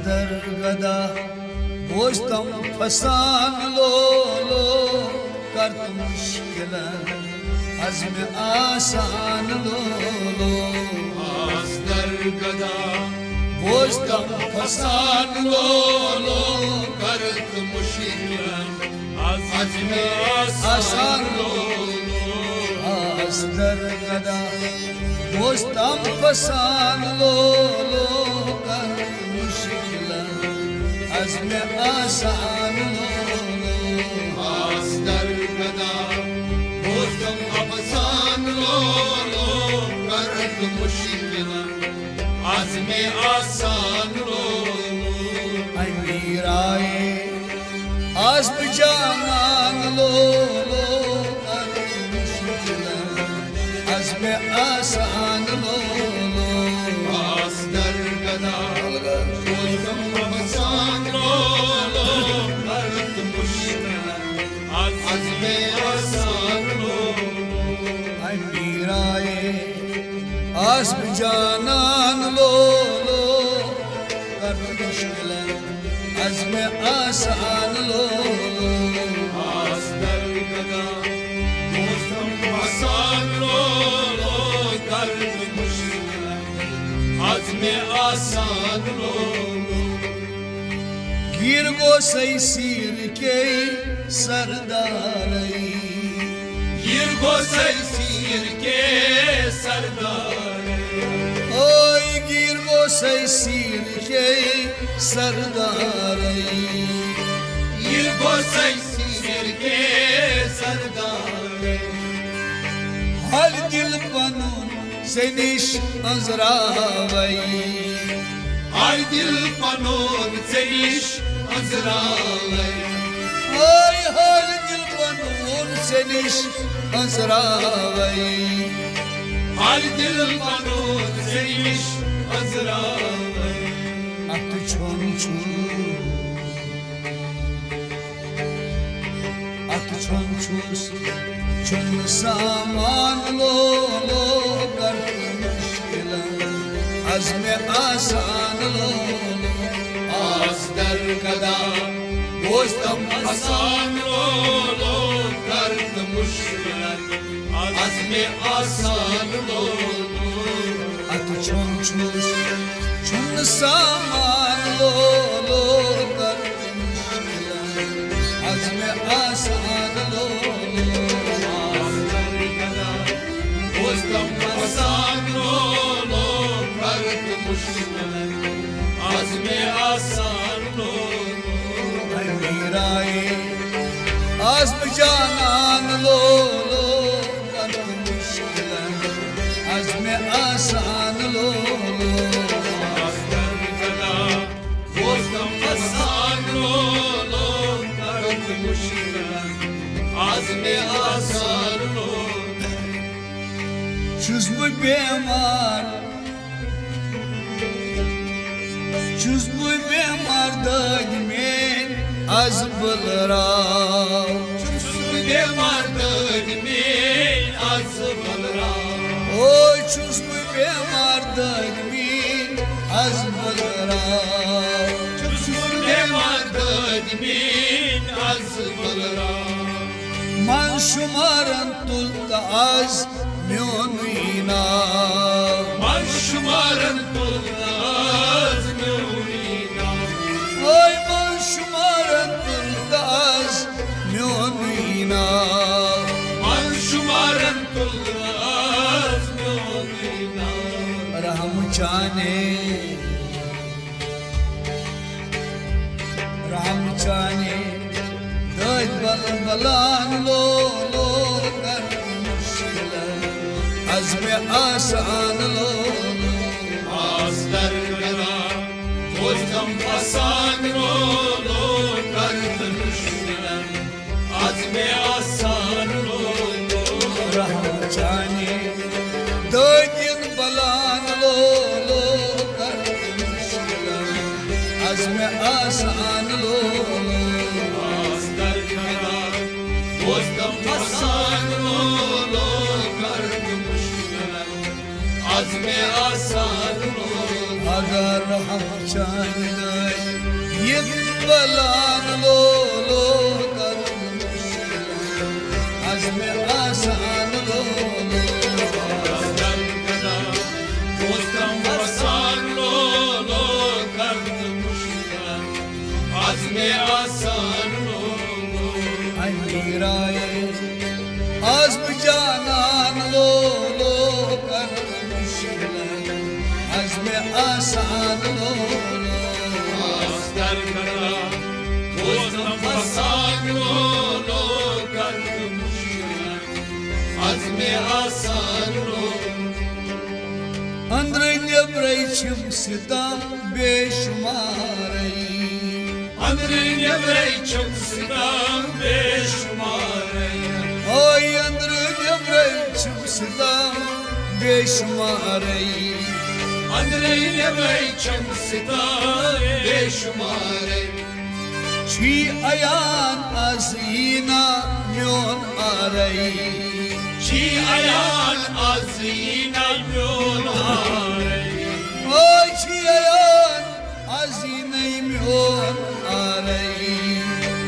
درگدا بوستم فسان لو کرد مشکلن عزم آسان لو از درگدا بوستم فسان لو کرد مشکلن عزم آسان لو از درگدا بوستم فسان لو کرد عزم آسان از درگدا بوستم افسان لو کرد مشکلن عزم آسان لو ای میرائے عزم جانان لو کرد مشکلن عزم آسان لو از درگدا بوستم افسان لو کرد مشکلن عزم آسان لو ای میرائے عزم جانان لو کرد مشکلن عزم آسان لو از درگدا بوستم افسان لو کرد مشکلن عزم آسان لو گیر گو سی سیر کے سرداری گیر گوسے سیر کے سردار اوئی گیر گو سی سیر کے سرداری گیر گوسے سیر کے سردار ہر دل پنون سے نش ازراوئی ہر دل پنون سنیش ازرائے اوئی ہر دل پنون سے نش ازراوئی ہر دل پنون سنیش ازرائے ات چھون چھوس چھن سامان لو کرد مشکلن عزم آسان لو از درگدا بوستم افسان لو کرد مشکلن عزم آسان لو ات چھون چھوس چھن سامان لو کرد مشکلن عزم آسان لو از درگدا بوستم افسان لو کرد مشکلن عزم آسان لو ای میرائے عزم جانان لو کرد مشکلن عزم آسان لو از درگدا بوستم افسان لو کرد مشکلن عزم آسان لو چھُس بہٕ بیمار دٲدۍ میٛٲنۍ آز بٔلراو بیمار دٲدۍ میٛٲنۍ آز بٔلراو اوے چھُس بہٕ بیمار دٲدۍ میٛٲنۍ آز بٔلراو بیمار دٲدۍ میٛٲنۍ آز بٔلراو من شُمارن تُل تہٕ آز میونُے ناو من شمارن تُل آز میونُے ناو اوے من شُمارن تُل تہٕ آز میونُے ناو من شمارن تُل آز میونُے ناو رحم چانے دٲدۍ بلان لو کرد مشکلن عزم آسان لو از درگدا بوستم افسان لو کرد مشکلن عزم آسان لو رحم چانے دٲدٮ۪ن بلان لو کرد مشکلن عزم آسان लो आस्तर करा दोस्तम पसान लो कर्द मुश्किल आज़म आसान लो अगर हम चाहें ये बलान लो कर عزم آسان लो आस्तर करा दोस्तम पसान लो कर्द मुश्किल आज़म आसान लो अमीराए आज़म जानान लो कर मुश्किल عزم آسان लो आस्तर करा दोस्तम पसान लो कर्द मुश्किल आज़म आसान लो अंदर nebrai chim sidam beşumaray Andrei nebrai chum sidam beşumaray Oy अंदर nebrai chim sidam beşumaray Andrei nebrai chum sidam beşumaray Çi ayan azina myon aray Çi ayan azina yonaray Oy çi ayan azina myon aray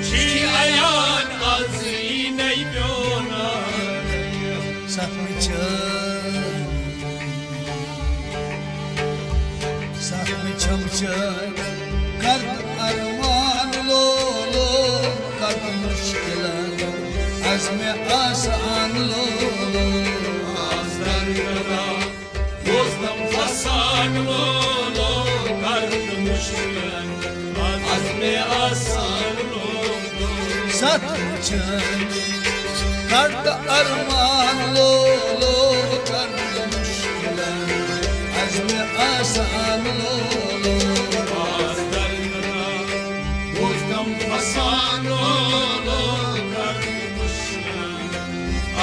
Çi ayan azina yonaray Sakmi çamçan Kard arman lo Kard müşkilan Azmi asan lo Azdar kara dostum fasan lo Kard müşkilan azmi asan lo Sakmi çan Kard arman lo Kard müşkilan Azmi asan lo Azdar kara dostum fasan lo Kard müşkilan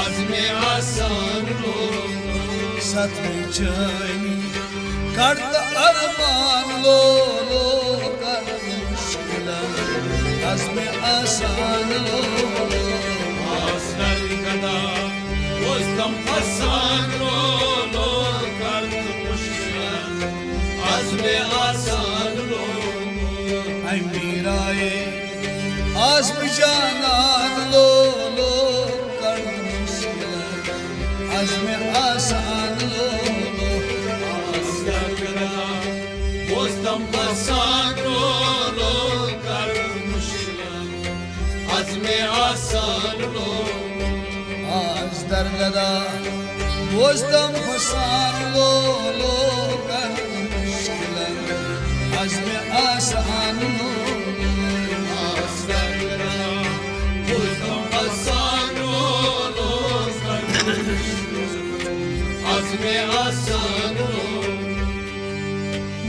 azmi asan lo Sakmi çan Kard arman lo Kard müşkilan Azmi asan lo Azdar kara dostum fasan lo Kard müşkilan azmi asan lo Ay miraye azm canan lo Kard müşkilan Azmi asan lo Azdar kara dostum fasan lo Kard müşkilan azmi asan lo Az dargada bozdam fasan lo Kard müşkilan Azmi asan lo Azdar kara dostum fasan lo Kard müşkilan azmi asan lo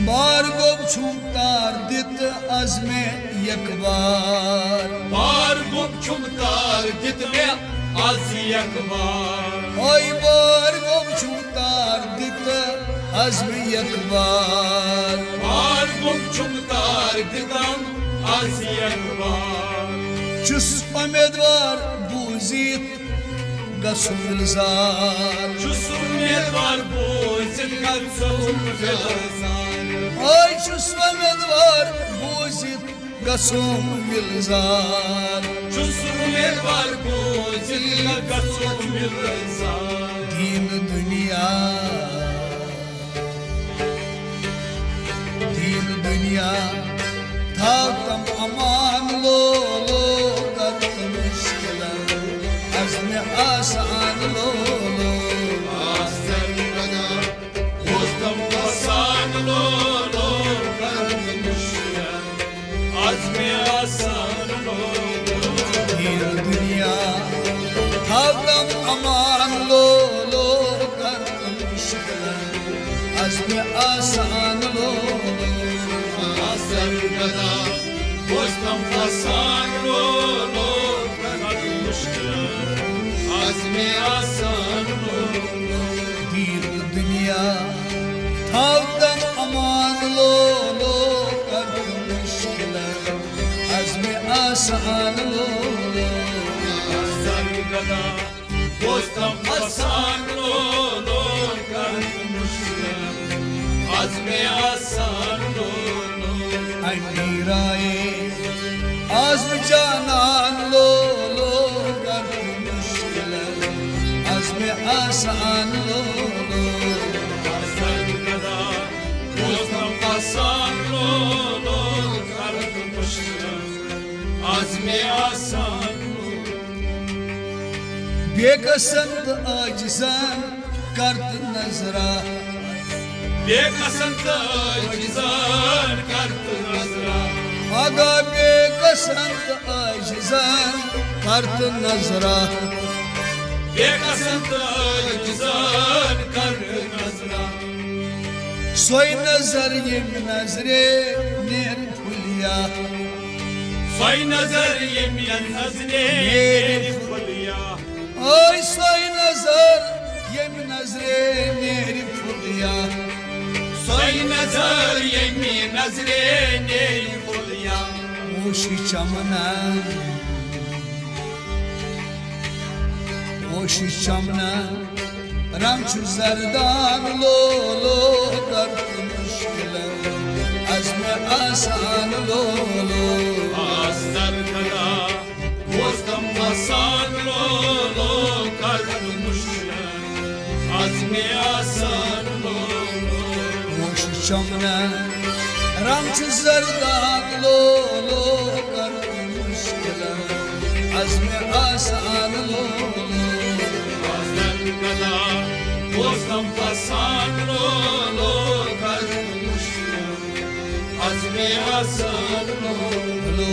Bar gom çumtar dit azme yakbar Bar gum çumtar gitme az yakbar Oy bar gom çumtar dit azme yakbar Bar gum çumtar gidam az yakbar Çus amedvar buzit gasumilzar Cusumiyet var bu zilkat sözüm zilzar Oy çus amedvar buzit gasumilzar Cusumiyet var bu zilkat sözüm zilzar Din dünya Tavtam aman lo Kard müşkilan Azmi asan lo Azdar kara dostum fasan lo Kard müşkilan azmi asan lo Din dünya Tavtam aman lo Kard müşkilan Azmi asan lo Azdar kara dostum fasan lo Kard müşkilan azmi asan lo Din dünya Tavtam aman lo Kard müşkilan आसान लो Sargada Bostan Hasan Lolo Kart Mushkil Azme Asan Lolo Aniraye azm canan lo lo kart mushkil azme asan lo lo Sargada Bostan Hasan Lolo Kart Mushkil Azme Asan बेकसंत आजिजान करत नजरा बेकसंत आजिजान करत नजरा आगा बेकसंत आजिजान करत नजरा बेकसंत आजिजान करत नजरा सोई नजर ये नजरे नेर फुलिया सोई नजर ये नजरे नेर फुलिया ओय सोई नजर ये नजरे नेर फुलिया सोई नजर ये नजरे नेर फुलिया ओशी चमना रंग जरदान लो लो करत मुश्किल अज़्म आसान लो लो Sargada Bostan Hasan Lolo Kart Mushkil Azme Asan Lolo ओशी चमना रंग जरदान लो लो करत मुश्किल अज़्म आसान लो लो Sargada Bostan Hasan Lolo Kart Mushkil Azme Asan Lolo लो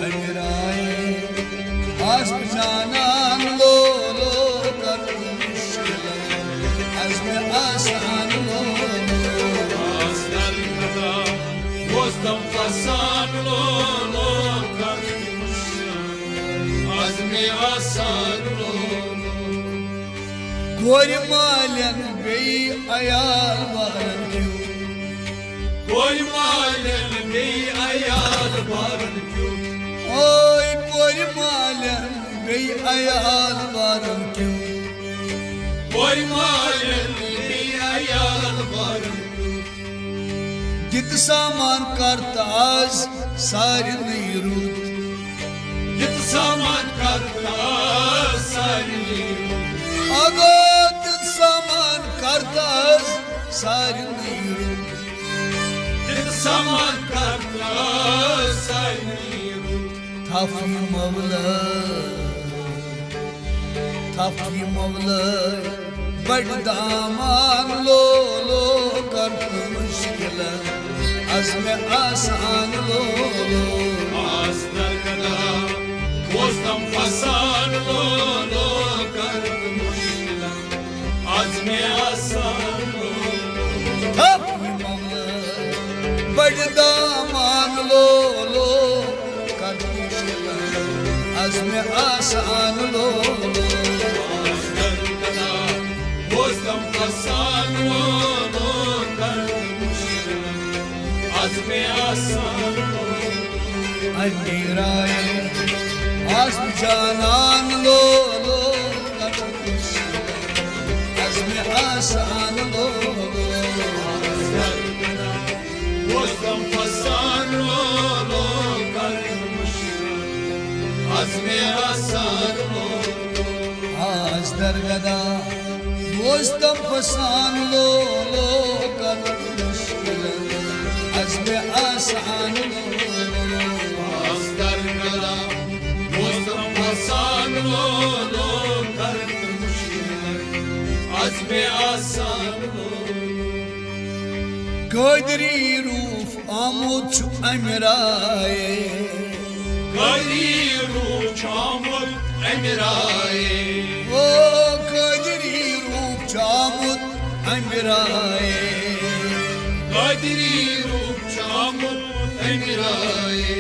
अमिराए आज़म जानान लो लो करत मुश्किल अज़्म आसान लो Sargada Bostan Hasan Lolo Kart Mushkil Azme Asan Lolo कोई मालन बे अयाल वारन क्यों Koy malen bey ayal barın kyut ओए कोई मालन बे अयाल वारन क्यों Koy malen bey ayal barın kyut जित सामान करता आज सारी नहीं Ruth Git saman karta sarı अगो जित सामान करता आज सारी नहीं Ruth Git saman karta sarı थाफी मवला बड़ दामान लो लो करत मुश्किल अज़्म आसान लो लो Aslar kada Bostan Hasan Lolo Kart Mushkil Azme Asan Lolo थाफी मवला बड़ दामान लो लो करत मुश्किल अज़्म आसान लो लो Sargada Bostan Hasan Lolo Kart Mushkil Azme Asan Lolo अमीराए आज़म जानान लो लो करत मुश्किल अज़्म आसान लो लो Sargada Bostan Hasan Lolo Kart Mushkil Azme Asan Lolo आज दरगदा दोस्तम फसान लो लो करत मुश्किल अज़्म आसान लो Sargada Bostan Hasan Lolo Kart Mushkil Azme Asan Lolo कदरी रूफ आमुद छु अमिराए Kadiru Çamur Emiraye ओ कदरी रूफ चामुद अमिराए Kadiru Çamur Emiraye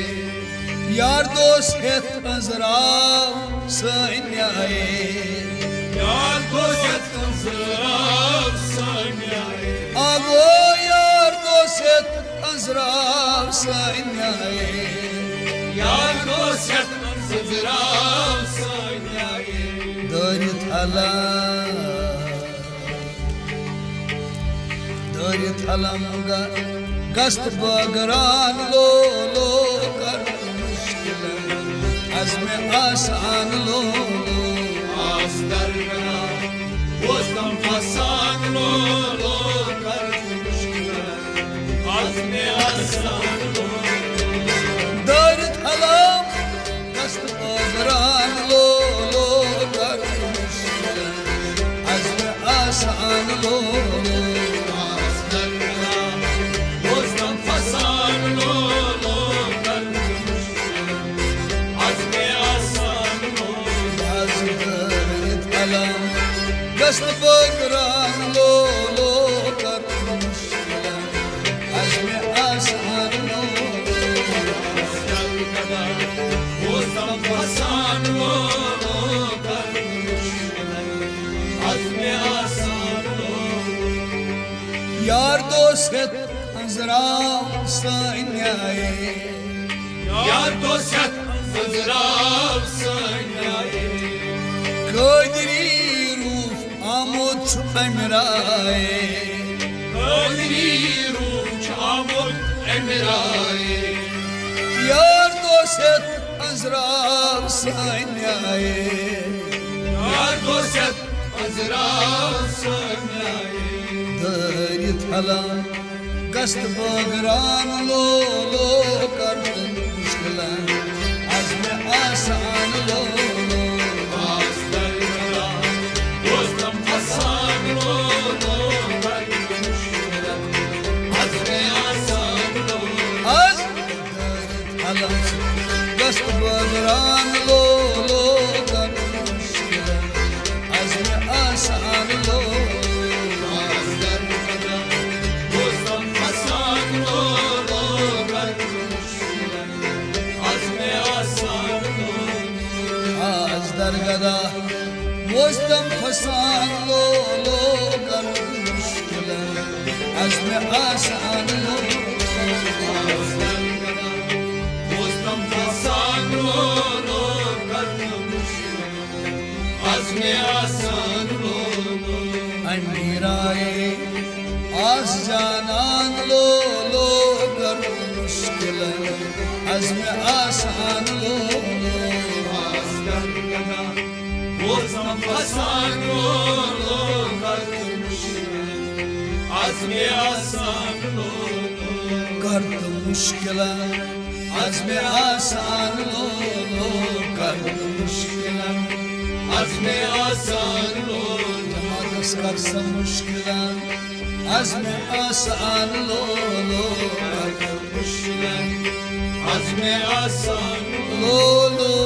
यार दोस्त हेत अजराव सन्याए Yar Kozettin Sırav Sanyaye अगो यार दोस्त हेत अजराव सन्याए Yar dost yatman zırav sanyaye دارید علم گست بگران لو کرد مشکل عزم آسان لو Az dargana bozdan pasan lo karmış gibi Az ne asan lo دارید علم گست بگران لو کرد مشکل عزم آسان لو Az dargana bozdan pasan lo karmış gibi Az ne asan lo دارید علم گست بگران لو کرد مشکل عزم آسان لو Bozdan pasan lo karmış gibi Az ne asan lo یار دوست ازرام سینیای Yar dost yatman zırav sanyaye کدری روف آمود چو امرای Kadri ruh çamur emraye یار دوست ازرام سینیای Yar dost yat azrav sanyaye دارید علم گست بگران لو کرد مشکلان عزم آسان لو Aslarına bozdan pasan lo karmış Azmi asan lo از دارید علم گست بگران لو کرد مشکلان عزم آسان لو Aslarına bozdan pasan lo karmış Azmi asan lo از درگدا وستم فسان لو کرد مشکل عزم آسان لو Bozdan pasan lo karmış Azmi asan lo امیرای آس جانان لو کرد مشکل عزم آسان لو Aslarına bozdan pasan lo karmış Azmi asan lo کرد مشکل عزم آسان لو کرد مشکل Azmi asan lo دست کرد مشکل عزم آسان لو karmışlar Azmi asan لو